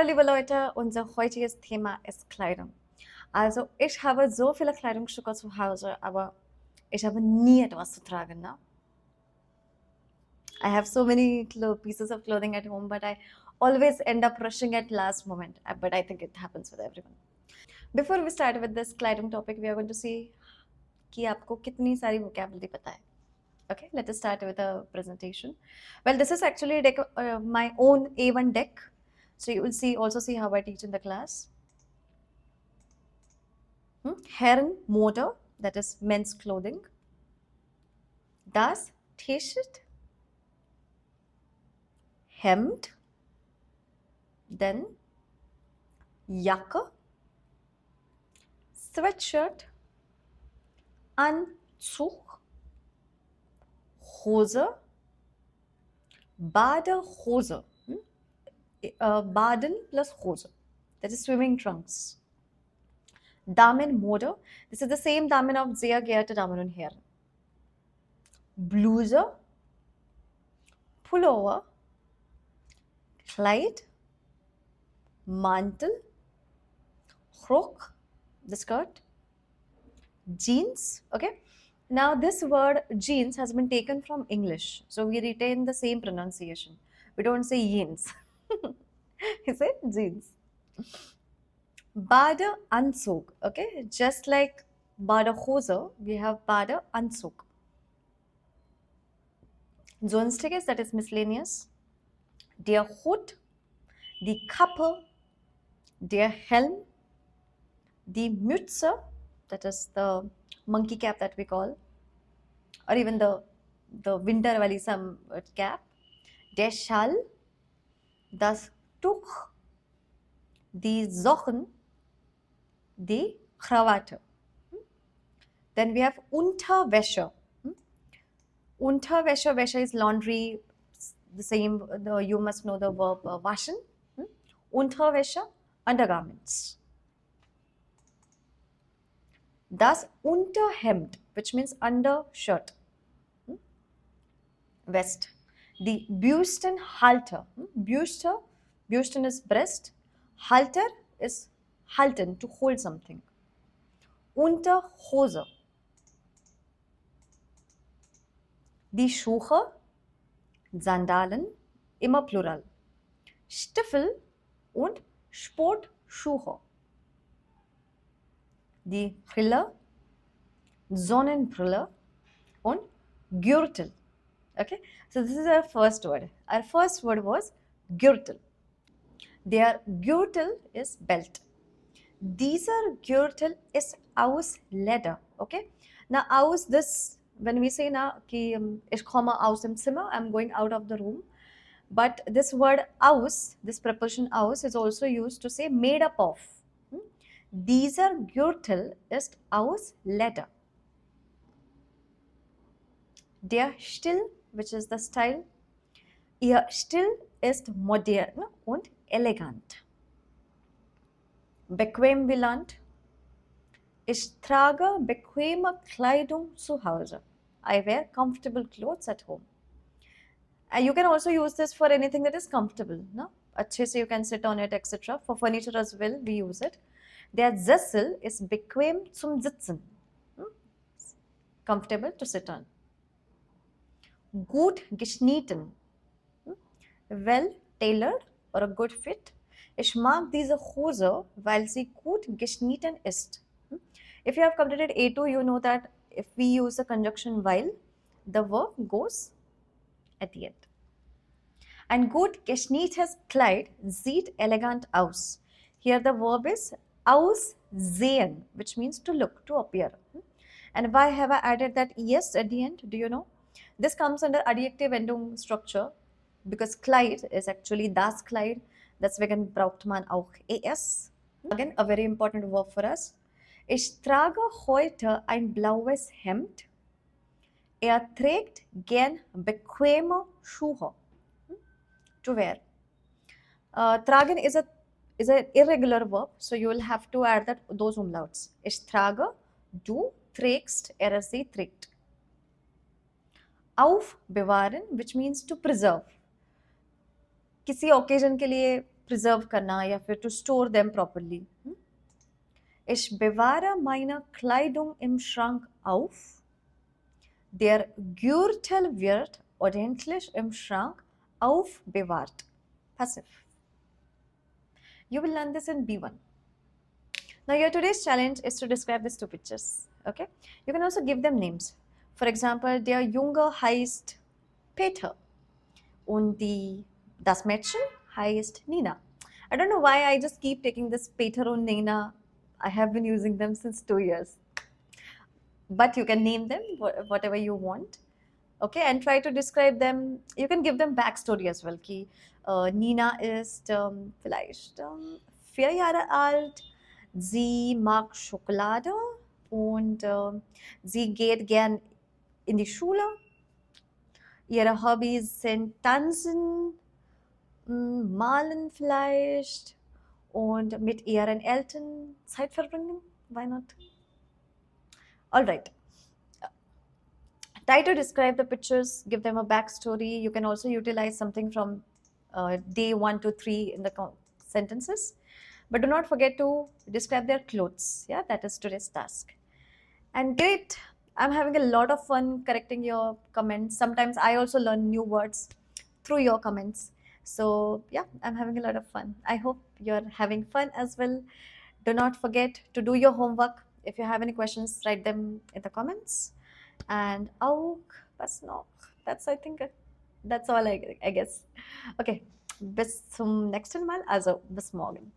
Liebe Leute, unser heutiges Thema ist Kleidung. Also ich habe so viele Kleidungsstücke zu Hause, aber ich habe nie etwas zu tragen. Ne? I have so many pieces of clothing at home, but I always end up rushing at last moment. But I think it happens with everyone. Before we start with this Kleidung topic, we are going to see कि आपको कितनी सारी vocabulary पता है. Okay, let us start with a presentation. Well, this is actually a deck, my own A1 deck. So you will also see how I teach in the class. Herren Mode, that is men's clothing. Das T-shirt, Hemd, then Jacke, Sweatshirt, Anzug, Hose, Badehose, Baden plus Hose, that is swimming trunks. Damenmode, this is the same Damen of sehr geehrte Damen und Herren. Bluse, Pullover, Kleid, Mantel, Rock, the skirt, jeans. Okay, now this word jeans has been taken from English, so we retain the same pronunciation. We don't say jeans. We say jeans. Badeanzug. Okay, just like Badehose, we have Badeanzug. Sonstiges, that is miscellaneous. Der Hut, die Kappe, der Helm, die Mütze, that is the monkey cap that we call, or even the winter wali some cap, der Schal, das Tuch, die Socken, die Krawatte. Then we have Unterwäsche. Unterwäsche, Wäsche is laundry, the same, you must know the verb waschen. Unterwäsche, undergarments. Das Unterhemd, which means undershirt. Vest. The Büstenhalter. Büsten is breast. Halter is halten, to hold something. Unterhose. Die Schuhe, Sandalen, immer Plural. Stiefel und Sportschuhe. Die Brille, Sonnenbrille und Gürtel. Okay, so this is our first word. Our first word was Gürtel. Their Gürtel is belt. Dieser Gürtel ist aus Leder. Okay, now aus this, when we say na ki ich komme aus dem Zimmer, I'm going out of the room. But this word aus, this preposition aus, is also used to say made up of. Dieser Gürtel ist aus Leder. Der Stil, which is the style, ihr Stil ist modern und elegant. Bequem gelernt. Ich trage bequeme Kleidung zu Hause. I wear comfortable clothes at home. You can also use this for anything that is comfortable. No? अच्छे से you can sit on it, etc. For furniture as well, we use it. Der Sessel ist bequem zum Sitzen. Comfortable to sit on. Gut geschnitten. Well tailored or a good fit. Ich mag diese Hose, weil sie gut geschnitten ist. If you have completed A2, you know that if we use the conjunction while, the verb goes at the end. Ein gut geschnittenes Kleid sieht elegant aus. Here the verb is aussehen, which means to look, to appear. And why have I added that es at the end? Do you know? This comes under adjective endung structure because Kleid is actually das Kleid. Deswegen braucht man auch es. Again, a very important verb for us. Ich trage heute ein blaues Hemd. Trägt gern bequeme Schuhe. To wear. Tragen is an irregular verb, so you will have to add those umlauts. Ich trage, du trägst, sie trägt. Aufbewahren, which means to preserve. किसी occasion के लिए preserve करना या फिर to store them properly. Ich bewahre meine Kleidung im Schrank auf. Der Gürtel wird ordentlich im Schrank aufbewahrt. Passive. You will learn this in B1. Now your today's challenge is to describe these two pictures. Okay? You can also give them names. For example, der Junge heißt Peter und das Mädchen heißt Nina. I don't know why I just keep taking this Peter und Nina. I have been using them since 2 years. But you can name them whatever you want. Okay, and try to describe them. You can give them backstory as well. Nina ist vielleicht 4 Jahre alt. Sie mag Schokolade und sie geht gern in die Schule. Ihre Hobbys sind Tanzen, Malen vielleicht und mit ihren Eltern Zeit verbringen. Why not? All right. Try to describe the pictures, give them a backstory. You can also utilize something from day 1 to 3 in the sentences. But do not forget to describe their clothes. Yeah, that is today's task. And great. I'm having a lot of fun correcting your comments. Sometimes I also learn new words through your comments. So yeah, I'm having a lot of fun. I hope you're having fun as well. Do not forget to do your homework. If you have any questions, write them in the comments. And auch was noch? That's I think that's all I guess. Okay, bis zum nächsten Mal. Also bis morgen.